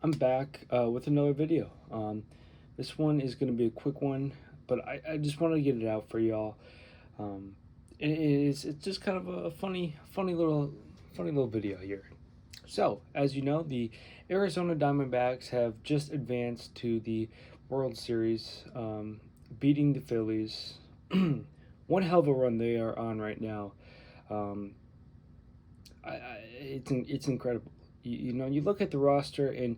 I'm back with another video. This one is going to be a quick one, but I just wanted to get it out for y'all. Um, it's just kind of a funny little video here. So, as you know, the Arizona Diamondbacks have just advanced to the World Series, beating the Phillies. One hell of a run they are on right now. Um, it's incredible. You know, you look at the roster and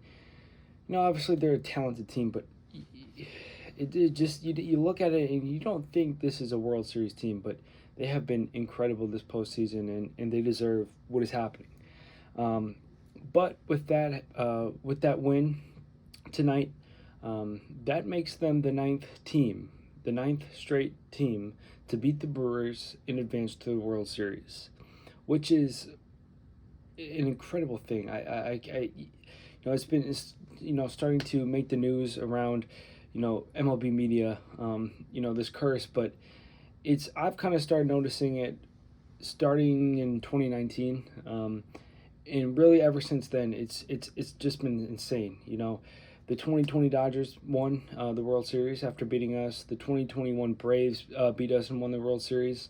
obviously they're a talented team, but it just you look at it and you don't think this is a World Series team, but they have been incredible this postseason, and they deserve what is happening. Um, but with that win tonight, that makes them the ninth team, the ninth straight team to beat the Brewers in advance to the World Series, which is an incredible thing. It's been starting to make the news around MLB media, this curse, but I've kind of started noticing it starting in 2019, and really ever since then it's just been insane. The 2020 Dodgers won the World Series after beating us. The 2021 Braves beat us and won the World Series.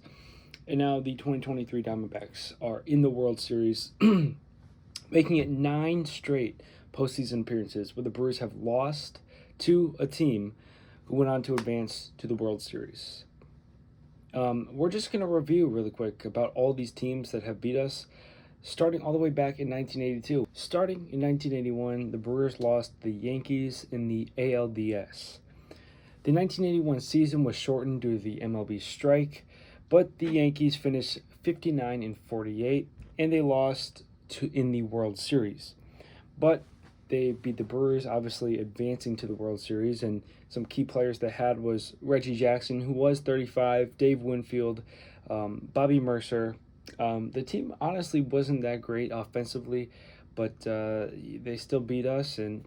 And now the 2023 Diamondbacks are in the World Series, making it 9 straight postseason appearances where the Brewers have lost to a team who went on to advance to the World Series. We're just going to review really quick about all these teams that have beat us, starting all the way back in 1982. Starting in 1981, the Brewers lost the Yankees in the ALDS. The 1981 season was shortened due to the MLB strike, but the Yankees finished 59-48, and they lost in the World Series. But they beat the Brewers, obviously advancing to the World Series, and some key players they had was Reggie Jackson, who was 35, Dave Winfield, Bobby Mercer. The team honestly wasn't that great offensively, but they still beat us, and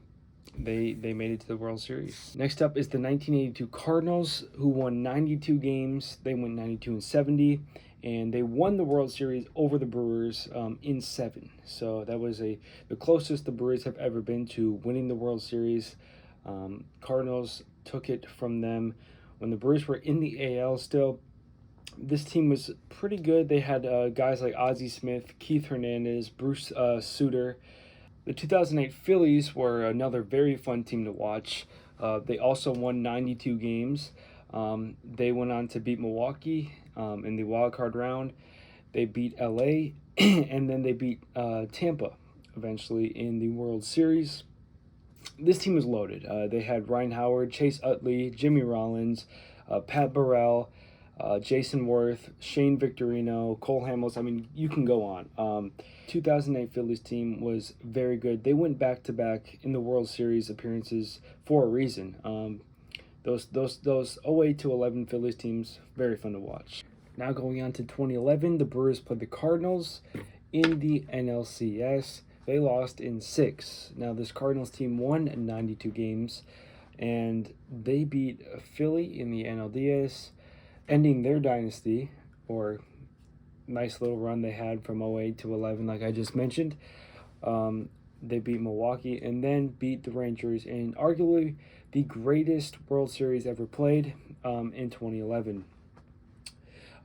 they made it to the World Series. Next up is the 1982 Cardinals, who won 92 games. They went 92-70, and they won the World Series over the Brewers in 7. So that was the closest the Brewers have ever been to winning the World Series. Cardinals took it from them when the Brewers were in the AL still. This team was pretty good. They had guys like Ozzie Smith, Keith Hernandez, Bruce Sutter. The 2008 Phillies were another very fun team to watch. They also won 92 games. They went on to beat Milwaukee in the wild card round. They beat LA, and then they beat Tampa eventually in the World Series. This team was loaded. They had Ryan Howard, Chase Utley, Jimmy Rollins, Pat Burrell, Jason Worth, Shane Victorino, Cole Hamels. I mean, you can go on. 2008 Phillies team was very good. They went back-to-back in the World Series appearances for a reason. Those 08-11 Phillies teams, very fun to watch. Now going on to 2011, the Brewers played the Cardinals in the NLCS. They lost in 6. Now this Cardinals team won 92 games, and they beat Philly in the NLDS, ending their dynasty, or nice little run they had from 08-11, like I just mentioned. They beat Milwaukee and then beat the Rangers in arguably the greatest World Series ever played in 2011.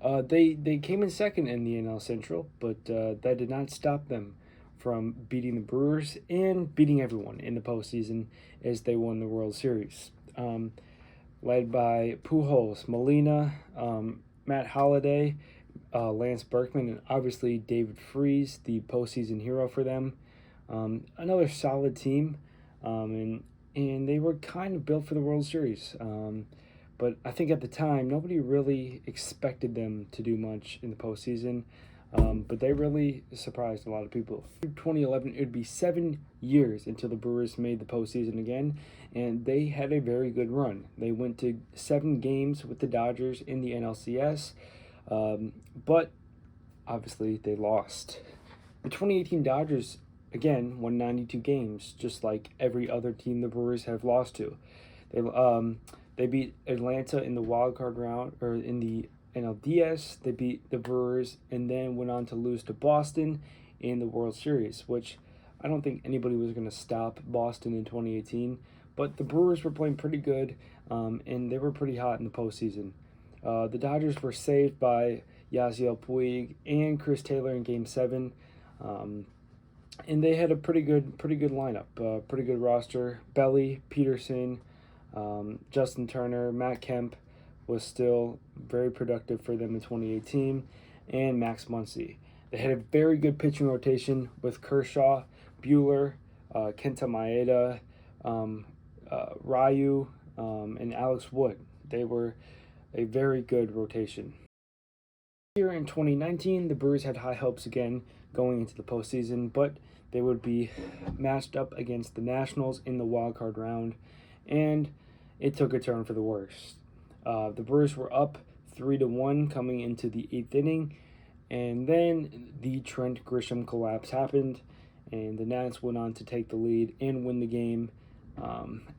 They came in second in the NL Central, but that did not stop them from beating the Brewers and beating everyone in the postseason as they won the World Series. Led by Pujols, Molina, Matt Holliday, Lance Berkman, and obviously David Freese, the postseason hero for them. Another solid team, and they were kind of built for the World Series. But I think at the time, nobody really expected them to do much in the postseason. But they really surprised a lot of people. In 2011, it would be 7 years until the Brewers made the postseason again, and they had a very good run. They went to 7 games with the Dodgers in the NLCS, but obviously they lost. The 2018 Dodgers, again, won 92 games, just like every other team the Brewers have lost to. They beat Atlanta in the wild card round, or in the NLDS. They beat the Brewers and then went on to lose to Boston in the World Series, which I don't think anybody was going to stop Boston in 2018, but the Brewers were playing pretty good, and they were pretty hot in the postseason. The Dodgers were saved by Yasiel Puig and Chris Taylor in Game 7. And they had a pretty good lineup, pretty good roster. Belly, Peterson, Justin Turner, Matt Kemp was still very productive for them in 2018, and Max Muncy. They had a very good pitching rotation with Kershaw, Buehler, Kenta Maeda, Ryu, and Alex Wood. They were a very good rotation. Here in 2019, the Brewers had high hopes again going into the postseason, but they would be matched up against the Nationals in the wild card round, and it took a turn for the worse. The Brewers were up 3-1 coming into the 8th inning, and then the Trent Grisham collapse happened, and the Nats went on to take the lead and win the game.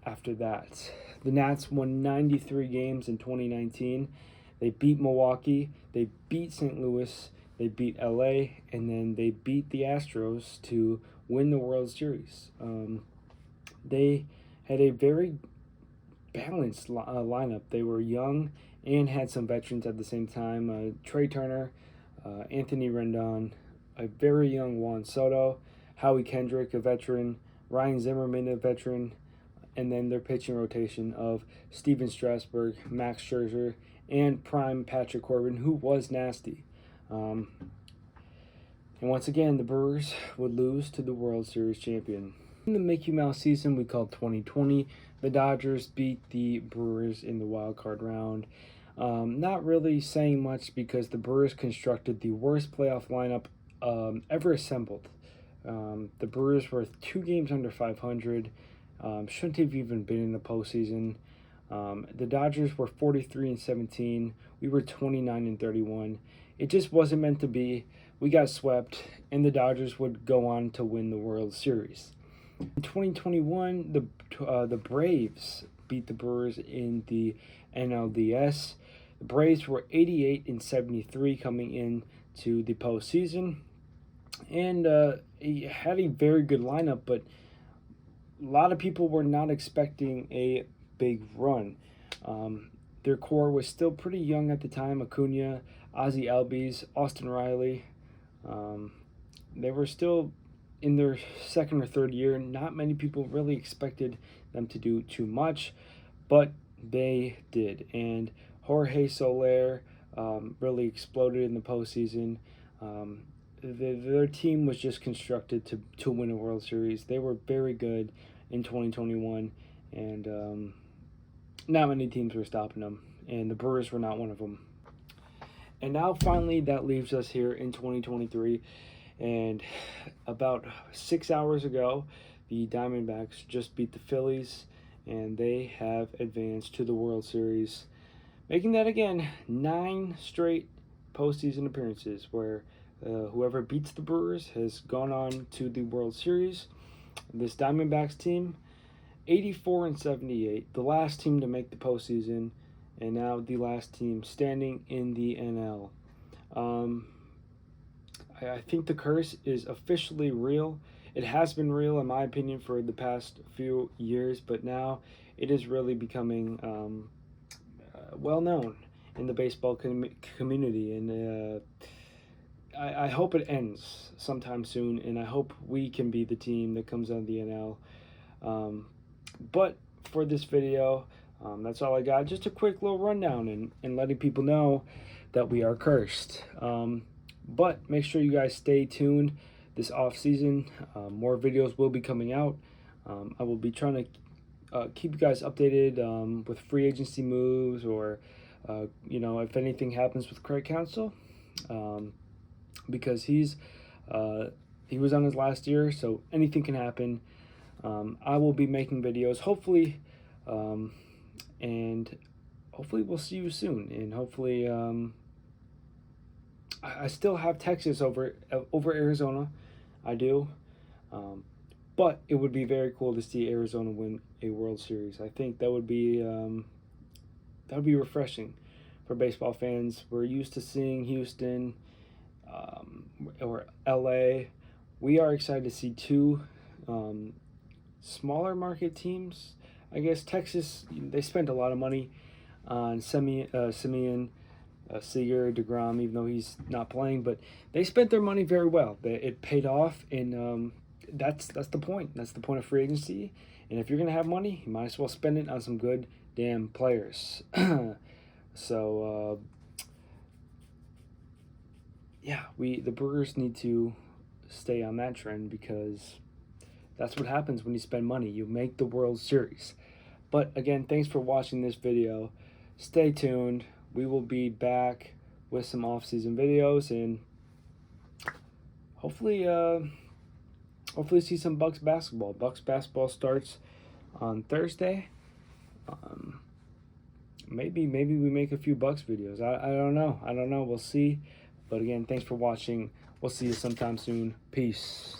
After that, the Nats won 93 games in 2019. They beat Milwaukee, they beat St. Louis, they beat LA, and then they beat the Astros to win the World Series. They had a very balanced lineup. They were young and had some veterans at the same time. Trey Turner, Anthony Rendon, a very young Juan Soto, Howie Kendrick, a veteran, Ryan Zimmerman, a veteran, and then their pitching rotation of Steven Strasburg, Max Scherzer, and prime Patrick Corbin, who was nasty. And once again, the Brewers would lose to the World Series champion. In the Mickey Mouse season we called 2020, the Dodgers beat the Brewers in the wild card round. Not really saying much because the Brewers constructed the worst playoff lineup ever assembled. The Brewers were 2 games under 500. Shouldn't have even been in the postseason. The Dodgers were 43-17. We were 29-31. It just wasn't meant to be. We got swept, and the Dodgers would go on to win the World Series. In 2021, the Braves beat the Brewers in the NLDS. The Braves were 88-73 coming into the postseason, and it had a very good lineup, but a lot of people were not expecting a big run. Their core was still pretty young at the time. Acuna, Ozzie Albies, Austin Riley. They were still in their second or third year. Not many people really expected them to do too much, but they did. And Jorge Soler really exploded in the postseason. Their team was just constructed to win a World Series. They were very good in 2021, and not many teams were stopping them, and the Brewers were not one of them. And now finally that leaves us here in 2023, and about 6 hours ago the Diamondbacks just beat the Phillies, and they have advanced to the World Series, making that again 9 straight postseason appearances where whoever beats the Brewers has gone on to the World Series. This Diamondbacks team, 84-78, the last team to make the postseason, and now the last team standing in the NL. I think the curse is officially real. It has been real, in my opinion, for the past few years, but now it is really becoming well known in the baseball community, and I hope it ends sometime soon, and I hope we can be the team that comes out of the NL. But for this video, that's all I got. Just a quick little rundown and letting people know that we are cursed. But make sure you guys stay tuned this off season. More videos will be coming out. I will be trying to keep you guys updated with free agency moves, or if anything happens with Craig Counsell, because he was on his last year, so anything can happen. I will be making videos, hopefully, and hopefully we'll see you soon, and hopefully I still have Texas over Arizona. I do, but it would be very cool to see Arizona win a World Series. I think that would be refreshing for baseball fans. We're used to seeing Houston, or LA, we are excited to see two smaller market teams. I guess Texas, they spent a lot of money on Simeon, Seager, DeGrom, even though he's not playing, but they spent their money very well. It paid off, and that's the point. That's the point of free agency. And if you're gonna have money, you might as well spend it on some good damn players. So yeah, the Brewers need to stay on that trend because that's what happens when you spend money. You make the World Series. But again, thanks for watching this video. Stay tuned. We will be back with some off-season videos and hopefully see some Bucks basketball. Bucks basketball starts on Thursday. Maybe we make a few Bucks videos. I don't know. We'll see. But again, thanks for watching. We'll see you sometime soon. Peace.